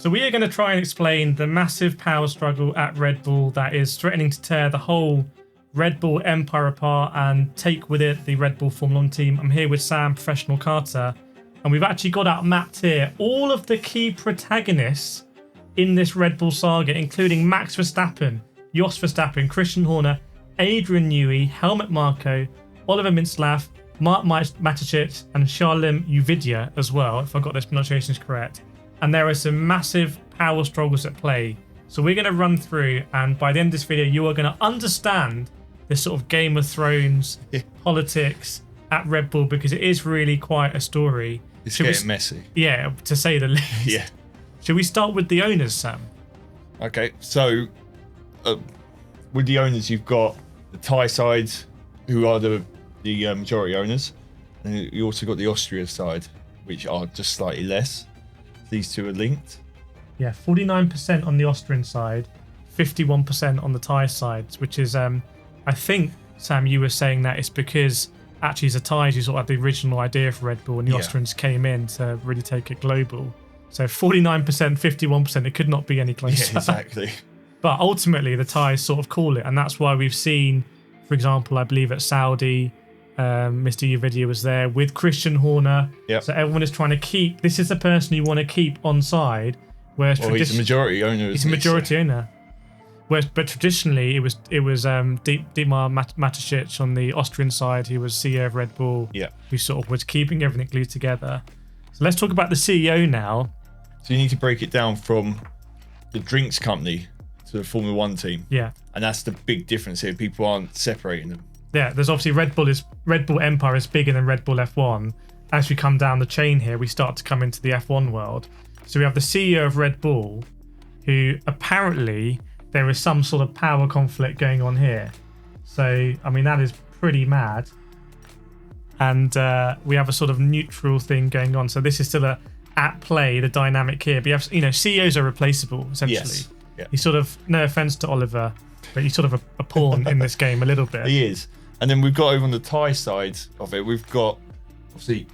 So we are going to try and explain the massive power struggle at Red Bull that is threatening to tear the whole Red Bull empire apart and take with it the Red Bull Formula 1 team. I'm here with Sam, professional karter, and we've actually got out mapped here all of the key protagonists in this Red Bull saga, including Max Verstappen, Jos Verstappen, Christian Horner, Adrian Newey, Helmut Marko, Oliver Mintzlaff, Mark Mateschitz, and Charlem Uvidia as well, if I got those pronunciations correct. And there are some massive power struggles at play. So we're going to run through, and by the end of this video, you are going to understand this sort of Game of Thrones politics at Red Bull, because it is really quite a story. It's getting messy. Yeah, to say the least. Yeah. Should we start with the owners, Sam? Okay, so with the owners, you've got the Thai side, who are the majority owners, and you also got the Austria side, which are just slightly less. These two are linked. Yeah, 49% on the Austrian side, 51% on the Thai side, which is, I think, Sam, you were saying that it's because actually it's the Thais who sort of had the original idea for Red Bull, and the Austrians came in to really take it global. So 49%, 51%, it could not be any closer. Yeah, exactly. But ultimately, the Thais sort of call it, and that's why we've seen, for example, I believe at Saudi, Mr. Uvidia was there with Christian Horner. Yep. So everyone is trying to keep. This is the person you want to keep on side. Whereas he's a majority owner. He's a majority owner. But traditionally, it was Dietmar Mateschitz on the Austrian side, who was CEO of Red Bull. Yeah. Who sort of was keeping everything glued together. So let's talk about the CEO now. So you need to break it down from the drinks company to the Formula 1 team. Yeah. And that's the big difference here. People aren't separating them. Yeah, there's obviously Red Bull Empire is bigger than Red Bull F1. As we come down the chain here, we start to come into the F1 world. So we have the CEO of Red Bull, who apparently there is some sort of power conflict going on here. So, I mean, that is pretty mad. And we have a sort of neutral thing going on. So this is still at play, the dynamic here. But you have, CEOs are replaceable, essentially. Yes. Yeah. He's sort of, no offense to Oliver, but he's sort of a pawn in this game a little bit. He is. And then we've got over on the Thai side of it, we've got, obviously,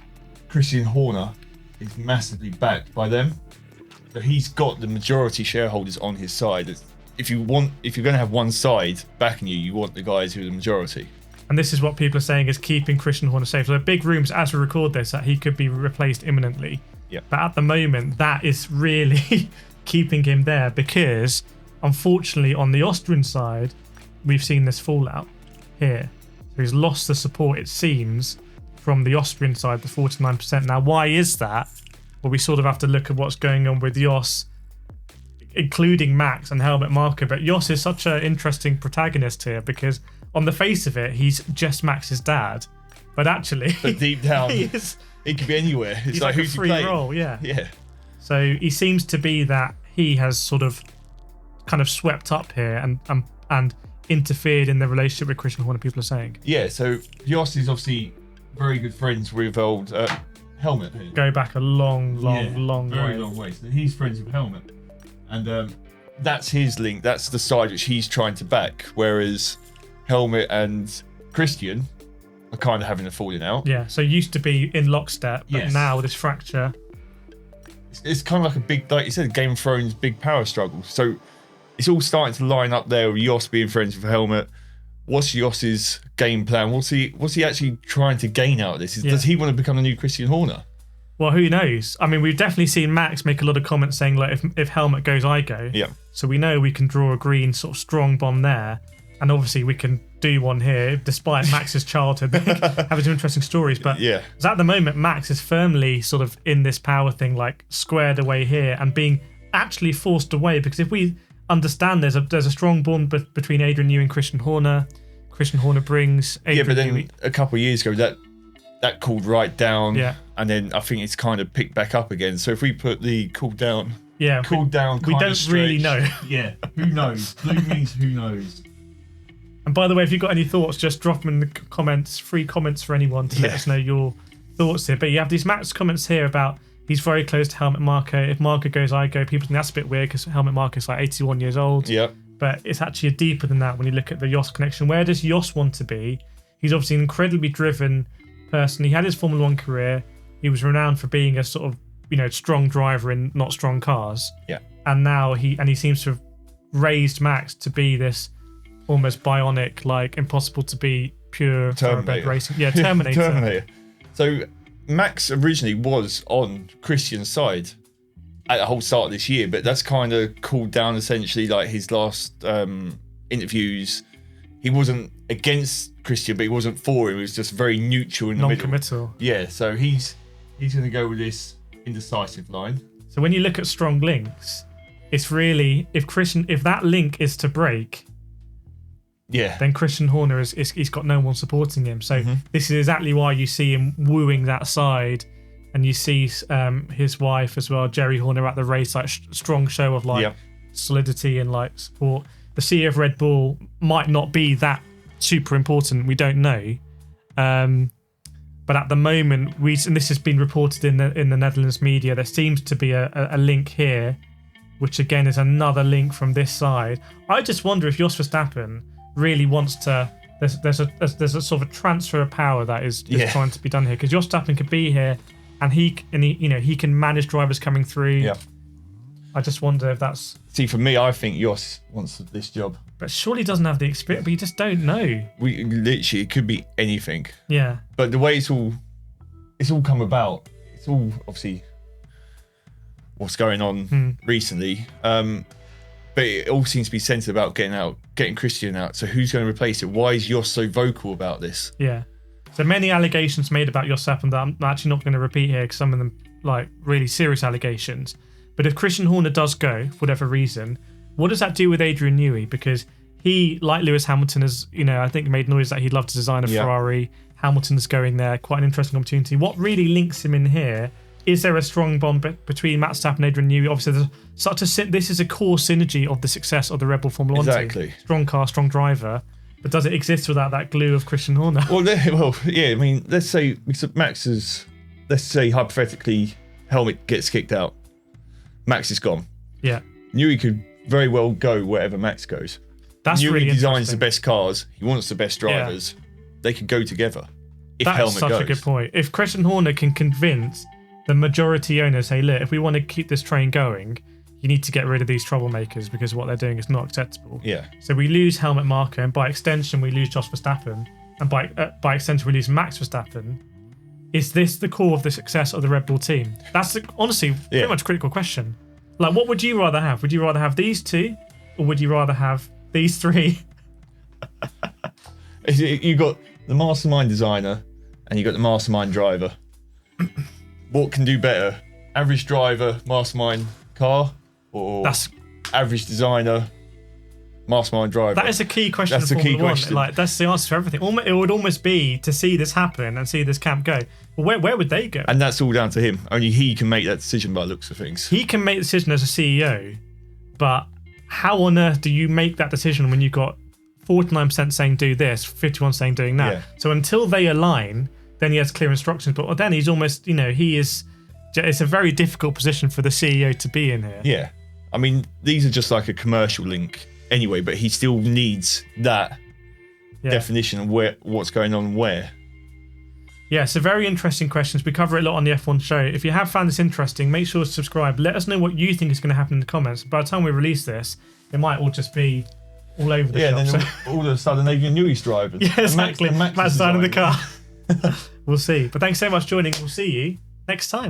Christian Horner is massively backed by them. So he's got the majority shareholders on his side. If you're going to have one side backing you, you want the guys who are the majority. And this is what people are saying is keeping Christian Horner safe. So there are big rumours as we record this that he could be replaced imminently. Yeah. But at the moment, that is really keeping him there, because unfortunately on the Austrian side, we've seen this fallout here. So he's lost the support, it seems, from the Austrian side, the 49%. Now, why is that? Well, we sort of have to look at what's going on with Jos, including Max and Helmut Marko. But Jos is such an interesting protagonist here, because on the face of it, he's just Max's dad. But actually, but deep down, he could be anywhere. It's like who's a free role, yeah. Yeah. So he seems to be that he has sort of kind of swept up here and interfered in the relationship with Christian Horner, people are saying. Yeah, so Jos is obviously very good friends with old Helmut here. Go back a long very way. long way. So he's friends with Helmut. And that's his link. That's the side which he's trying to back. Whereas Helmut and Christian are kind of having a falling out. Yeah, so used to be in lockstep, but now this fracture. It's kind of like a big, like you said, Game of Thrones big power struggle. So it's all starting to line up there with Jos being friends with Helmut. What's Jos's game plan? What's he actually trying to gain out of this? Does he want to become the new Christian Horner? Well, who knows? I mean, we've definitely seen Max make a lot of comments saying, like, if Helmut goes, I go. Yeah. So we know we can draw a green sort of strong bond there. And obviously we can do one here, despite Max's childhood. Having some interesting stories. But at the moment, Max is firmly sort of in this power thing, like squared away here and being actually forced away. Because if we understand there's a strong bond between Adrian Newey and Christian Horner. Christian Horner brings Adrian but then Newey. A couple of years ago that cooled right down. Yeah. And then I think it's kind of picked back up again. So if we put the cooled down. Yeah. Cooled down. We don't really know. Yeah. Who knows? Blue means who knows. And by the way, if you've got any thoughts, just drop them in the comments. Free comments for anyone to let us know your thoughts here. But you have these Max comments here about he's very close to Helmut Marko. If Marko goes, I go. People think that's a bit weird because Helmut Marko is like 81 years old. Yeah. But it's actually deeper than that when you look at the Jos connection. Where does Jos want to be? He's obviously an incredibly driven person. He had his Formula 1 career. He was renowned for being a sort of strong driver in not strong cars. Yeah. And now he seems to have raised Max to be this almost bionic, like impossible to be pure thoroughbred racing. Yeah, Terminator. Terminator. So Max originally was on Christian's side at the whole start of this year, but that's kind of cooled down essentially. Like his last interviews, he wasn't against Christian, but he wasn't for him. He was just very neutral in the middle. Non-committal. Yeah, so he's going to go with this indecisive line. So when you look at strong links, it's really if that link is to break, then Christian Horner he's got no one supporting him. So this is exactly why you see him wooing that side, and you see his wife as well, Jerry Horner, at the race, like strong show of like solidity and like support. The CEO of Red Bull might not be that super important. We don't know. But at the moment, and this has been reported in the Netherlands media, there seems to be a link here, which again is another link from this side. I just wonder if Jos Verstappen really wants to. There's a sort of a transfer of power that is trying to be done here, because Jos Verstappen could be here, and he can manage drivers coming through. Yeah. I just wonder if that's. See, for me, I think Jos wants this job. But surely doesn't have the experience. But you just don't know. It could be anything. Yeah. But the way it's all come about. It's all obviously what's going on recently. But it all seems to be centered about getting Christian out. So who's going to replace it? Why is Jos so vocal about this? Yeah. So many allegations made about Jos Verstappen that I'm actually not going to repeat here, because some of them like really serious allegations. But if Christian Horner does go for whatever reason, what does that do with Adrian Newey? Because he, like Lewis Hamilton, has I think made noise that he'd love to design a Ferrari. Hamilton's going there, quite an interesting opportunity. What really links him in here? Is there a strong bond between Matt Verstappen and Adrian Newey? Obviously, this is a core synergy of the success of the Red Bull Formula 1 team. Exactly. Strong car, strong driver. But does it exist without that glue of Christian Horner? Well, yeah. I mean, let's say hypothetically, helmet gets kicked out. Max is gone. Yeah. Newey could very well go wherever Max goes. That's Newey really designs the best cars. He wants the best drivers. Yeah. They could go together if That's helmet such goes. a good point. If Christian Horner can convince the majority owners, hey, look, if we want to keep this train going, you need to get rid of these troublemakers, because what they're doing is not acceptable. Yeah. So we lose Helmut Marko, and by extension, we lose Jos Verstappen, and by extension, we lose Max Verstappen. Is this the core of the success of the Red Bull team? That's honestly pretty much a critical question. Like, what would you rather have? Would you rather have these two, or would you rather have these three? You got the mastermind designer, and you got the mastermind driver. What can do better? Average driver, mastermind car, or average designer, mastermind driver? That is a key question. That's a key question. Like, that's the answer for everything. It would almost be to see this happen and see this camp go. Well, where would they go? And that's all down to him. Only he can make that decision by the looks of things. He can make the decision as a CEO, but how on earth do you make that decision when you've got 49% saying do this, 51% saying doing that? Yeah. So until they align, then he has clear instructions. But then he's almost, it's a very difficult position for the CEO to be in here. Yeah. I mean, these are just like a commercial link anyway, but he still needs that definition of what's going on where. Yeah, so very interesting questions. We cover it a lot on the F1 show. If you have found this interesting, make sure to subscribe. Let us know what you think is going to happen in the comments. By the time we release this, it might all just be all over the shop. Yeah, then all of a sudden Adrian Newey's driving. Yeah, exactly. Max Matt's driving the car. We'll see. But thanks so much for joining. We'll see you next time.